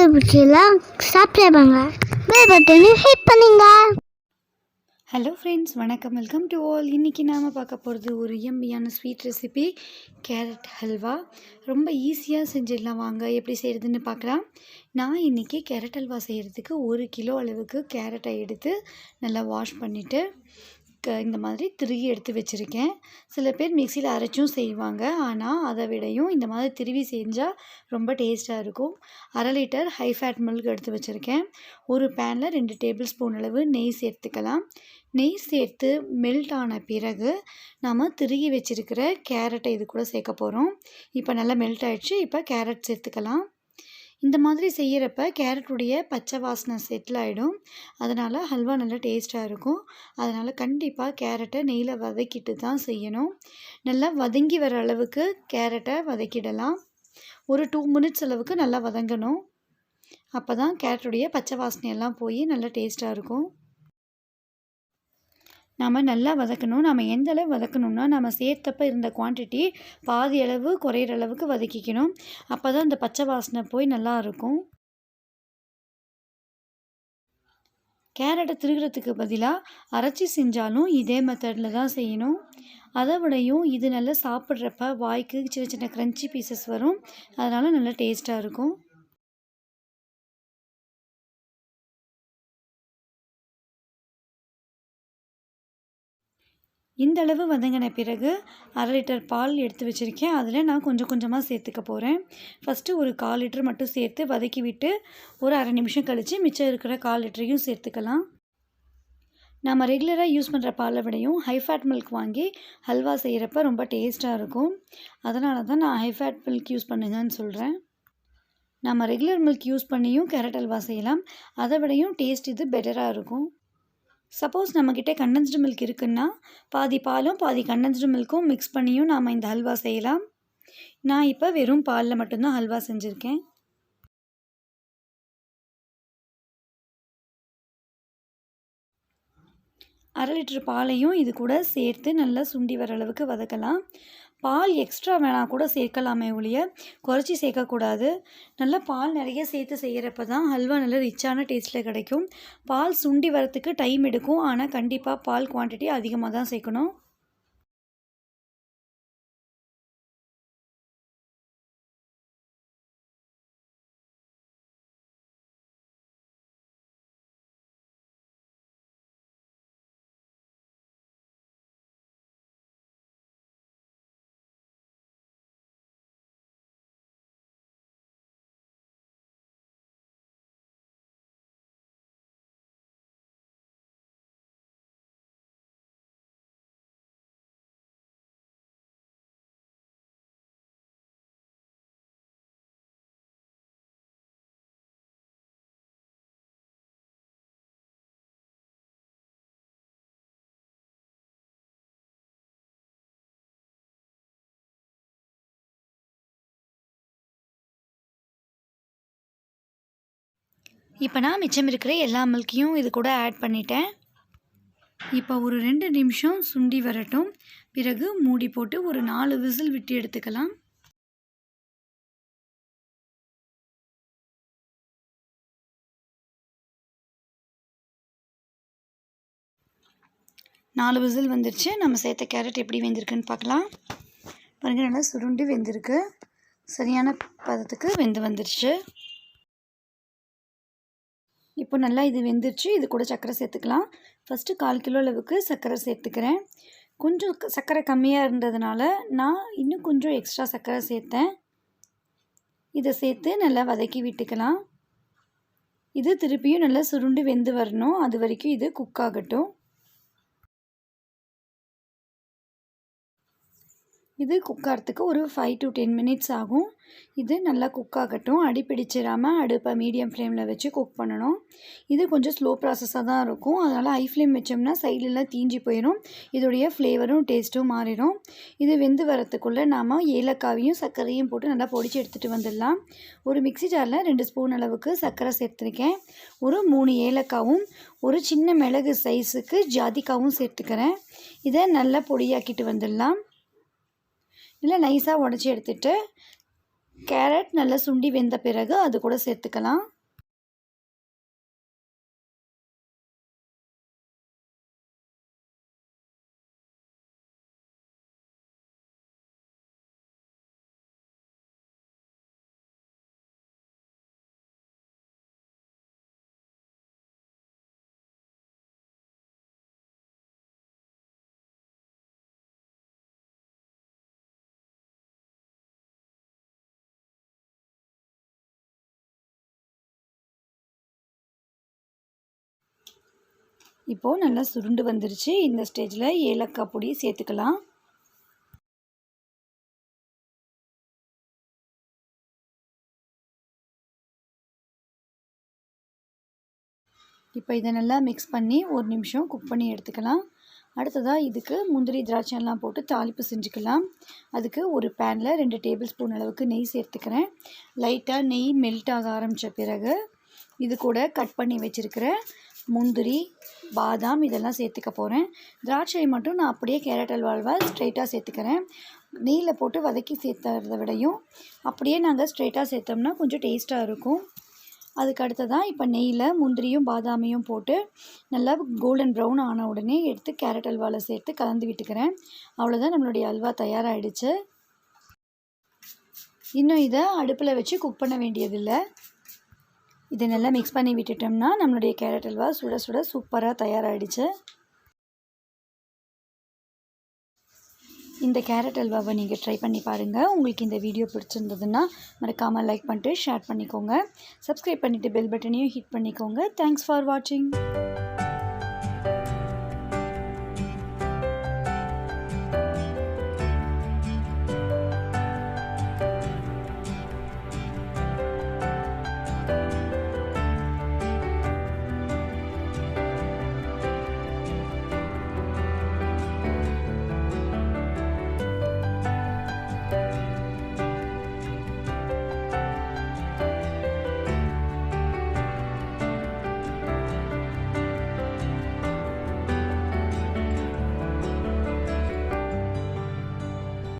Video பிடிச்சலாம் subscribe பண்ணுங்க, bell பட்டனை hit பண்ணுங்க. ஹலோ ஃப்ரெண்ட்ஸ், வணக்கம், வெல்கம் டு ஆல். இன்றைக்கி நாம் பார்க்க போகிறது ஒரு எம்மியான ஸ்வீட் ரெசிபி கேரட் ஹல்வா. ரொம்ப ஈஸியாக செஞ்சிடலாம். வாங்க எப்படி செய்கிறதுன்னு பார்க்கலாம். நான் இன்றைக்கி கேரட் ஹல்வா செய்கிறதுக்கு 1 கிலோ அளவுக்கு கேரட்டை எடுத்து நல்லா வாஷ் பண்ணிவிட்டு இந்த மாதிரி திருகி எடுத்து வச்சுருக்கேன். சில பேர் மிக்சியில் அரைச்சும் செய்வாங்க, ஆனால் அதை விடையும் இந்த மாதிரி திருவி செஞ்சால் ரொம்ப டேஸ்ட்டாக இருக்கும். 1/2 லிட்டர் ஹை ஃபேட் மில்க் எடுத்து வச்சுருக்கேன். ஒரு பேனில் 2 டேபிள் ஸ்பூன் அளவு நெய் சேர்த்துக்கலாம். நெய் சேர்த்து மெல்ட் ஆன பிறகு நாம் திருகி வச்சுருக்கிற கேரட்டை இது கூட சேர்க்க போகிறோம். இப்போ நல்லா மெல்ட் ஆகிடுச்சு. இப்போ கேரட் சேர்த்துக்கலாம். இந்த மாதிரி செய்கிறப்ப கேரட்டுடைய பச்சை வாசனை செட்டில் ஆகிடும். அதனால் ஹல்வா நல்லா டேஸ்ட்டாக இருக்கும். அதனால் கண்டிப்பாக கேரட்டை நெய்யில் வதக்கிட்டு தான் செய்யணும். நல்லா வதங்கி வர அளவுக்கு கேரட்டை வதக்கிடலாம். ஒரு 2 மினிட்ஸ் அளவுக்கு நல்லா வதங்கணும். அப்போ தான் கேரட்டுடைய பச்சை வாசனையெல்லாம் போய் நல்லா டேஸ்ட்டாக இருக்கும். நாம் நல்லா வதக்கணும். நாம் எந்த அளவு வதக்கணும்னா, நம்ம சேர்த்தப்ப இருந்த குவான்டிட்டி பாதி அளவு குறையிற அளவுக்கு வதக்கிக்கணும். அப்போ தான் இந்த பச்சை வாசனை போய் நல்லா இருக்கும். கேரட்டை திருகிறதுக்கு பதிலாக அரைச்சி செஞ்சாலும் இதே மெத்தடில் தான் செய்யணும். அதை விடையும் இது நல்லா சாப்பிட்றப்ப வாய்க்கு சின்ன சின்ன க்ரன்ச்சி பீசஸ் வரும். அதனால் நல்லா டேஸ்ட்டாக இருக்கும். இந்த அளவு வதங்கின பிறகு 1/2 லிட்டர் பால் எடுத்து வச்சுருக்கேன். அதில் நான் கொஞ்சம் கொஞ்சமாக சேர்த்துக்க போகிறேன். ஃபஸ்ட்டு ஒரு 1/4 லிட்டர் மட்டும் சேர்த்து வதக்கி விட்டு ஒரு 1/2 நிமிஷம் கழித்து மிச்சம் இருக்கிற 1/4 லிட்டரையும் சேர்த்துக்கலாம். நம்ம ரெகுலராக யூஸ் பண்ணுற பாலை விடையும் ஹை ஃபேட் மில்க் வாங்கி ஹல்வா செய்கிறப்ப ரொம்ப டேஸ்ட்டாக இருக்கும். அதனால தான் நான் ஹை ஃபேட் மில்க் யூஸ் பண்ணுங்கன்னு சொல்கிறேன். நம்ம ரெகுலர் மில்க் யூஸ் பண்ணியும் கேரட் ஹல்வா செய்யலாம். அதை விடையும் டேஸ்ட் இது பெட்டராக இருக்கும். சப்போஸ் நம்மக்கிட்ட கண்டென்ஸ்டு மில்க் இருக்குன்னா பாதி பாலும் பாதி கண்டென்ஸ்டு மில்க்கும் மிக்ஸ் பண்ணியும் நாம் இந்த ஹல்வா செய்யலாம். நான் இப்போ வெறும் பாலில் மட்டும்தான் ஹல்வா செஞ்சுருக்கேன். அரை லிட்டர் பாலையும் இது கூட சேர்த்து நல்லா சுண்டி வர அளவுக்கு வதக்கலாம். பால் எக்ஸ்ட்ரா வேணால் கூட சேர்க்கலாமே ஒழிய குறைச்சி சேர்க்கக்கூடாது. நல்லா பால் நிறைய சேர்த்து செய்கிறப்ப தான் ஹல்வா நல்லா ரிச்சான டேஸ்ட்டில் கிடைக்கும். பால் சுண்டி வரத்துக்கு டைம் எடுக்கும், ஆனால் கண்டிப்பாக பால் குவான்டிட்டி அதிகமாக தான் சேர்க்கணும். இப்போ நான் மிச்சம் இருக்கிற எல்லா மில்க்கையும் இது கூட ஆட் பண்ணிட்டேன். இப்போ ஒரு 2 நிமிஷம் சுண்டி வரட்டும். பிறகு மூடி போட்டு ஒரு 4 விசில் விட்டு எடுத்துக்கலாம். நாலு விசில் வந்துருச்சு. நம்ம சேர்த்த கேரட் எப்படி வெந்திருக்குன்னு பார்க்கலாம். பாருங்கள், நல்லா சுருண்டு வெந்திருக்கு. சரியான பதத்துக்கு வெந்து வந்துருச்சு. இப்போ நல்லா இது வெந்துருச்சு. இது கூட சர்க்கரை சேர்த்துக்கலாம். ஃபஸ்ட்டு 1/4 கிலோ அளவுக்கு சர்க்கரை சேர்த்துக்கிறேன். கொஞ்சம் சர்க்கரை கம்மியாக இருந்ததுனால நான் இன்னும் கொஞ்சம் எக்ஸ்ட்ரா சர்க்கரை சேர்த்தேன். இதை சேர்த்து நல்லா வதக்கி விட்டுக்கலாம். இது திருப்பியும் நல்லா சுருண்டு வெந்து வரணும். அது வரைக்கும் இது குக் ஆகட்டும். இது குக் ஆகிறதுக்கு ஒரு 5 to 10 மினிட்ஸ் ஆகும். இது நல்லா குக் ஆகட்டும். அடி பிடிச்சிடாமல் அடுப்பை மீடியம் ஃப்ளேமில் வச்சு குக் பண்ணணும். இது கொஞ்சம் ஸ்லோ ப்ராசஸாக தான் இருக்கும். அதனால் ஹை ஃப்ளேம் வச்சோம்னா சைட்லலாம் தீஞ்சி போயிடும். இதோடைய ஃப்ளேவரும் டேஸ்ட்டும் மாறிடும். இது வெந்து வரத்துக்குள்ளே நாம் ஏலக்காவையும் சர்க்கரையும் போட்டு நல்லா பொடிச்சு எடுத்துகிட்டு வந்துடலாம். ஒரு மிக்ஸி ஜாரில் 2 ஸ்பூன் அளவுக்கு சர்க்கரை சேர்த்துருக்கேன். ஒரு 3 ஏலக்காவும் ஒரு சின்ன மிளகு சைஸுக்கு ஜாதிக்காவும் சேர்த்துக்கிறேன். இதை நல்லா பொடியாக்கிட்டு வந்துடலாம். இல்லை நைஸாக உடச்சி எடுத்துகிட்டு கேரட் நல்லா சுண்டி வெந்த பிறகு அது கூட சேர்த்துக்கலாம். இப்போது நல்லா சுருண்டு வந்துருச்சு. இந்த ஸ்டேஜில் ஏலக்காய் பொடி சேர்த்துக்கலாம். இப்போ இதை நல்லா மிக்ஸ் பண்ணி ஒரு நிமிஷம் குக் பண்ணி எடுத்துக்கலாம். அடுத்ததாக இதுக்கு முந்திரி திராட்சைலாம் போட்டு தாளிப்பு செஞ்சுக்கலாம். அதுக்கு ஒரு பேனில் 2 டேபிள் ஸ்பூன் அளவுக்கு நெய் சேர்த்துக்கிறேன். லைட்டாக நெய் மெல்ட் ஆக ஆரம்பித்த பிறகு இது கூட கட் பண்ணி வச்சுருக்கிற முந்திரி, பாதாம் இதெல்லாம் சேர்த்துக்க போகிறேன். திராட்சையை மட்டும் நான் அப்படியே கேரட் அல்வாவை ஸ்ட்ரைட்டாக சேர்த்துக்கிறேன். நெய்யில் போட்டு வதக்கி சேர்த்துறத விடையும் அப்படியே நாங்கள் ஸ்ட்ரைட்டாக சேர்த்தோம்னா கொஞ்சம் டேஸ்ட்டாக இருக்கும். அதுக்கு அடுத்ததாக இப்போ நெய்யில் முந்திரியும் பாதாமையும் போட்டு நல்லா கோல்டன் ப்ரௌன் ஆன உடனே எடுத்து கேரட் அல்வாவில் சேர்த்து கலந்து விட்டுக்கிறேன். அவ்வளோதான், நம்மளுடைய அல்வா தயாராகிடுச்சு. இன்னும் இதை அடுப்பில் வச்சு குக் பண்ண வேண்டியதில்லை. இதை நல்லா மிக்ஸ் பண்ணி விட்டுட்டோம்னா நம்மளுடைய கேரட் அல்வா சுட சுட சூப்பராக தயாராகிடுச்சு. இந்த கேரட் அல்வாவை நீங்கள் ட்ரை பண்ணி பாருங்கள். உங்களுக்கு இந்த வீடியோ பிடிச்சிருந்ததுன்னா மறக்காமல் லைக் பண்ணிட்டு ஷேர் பண்ணிக்கோங்க. சப்ஸ்கிரைப் பண்ணிவிட்டு பெல் பட்டனையும் ஹிட் பண்ணிக்கோங்க. தேங்க்ஸ் ஃபார் வாட்சிங்.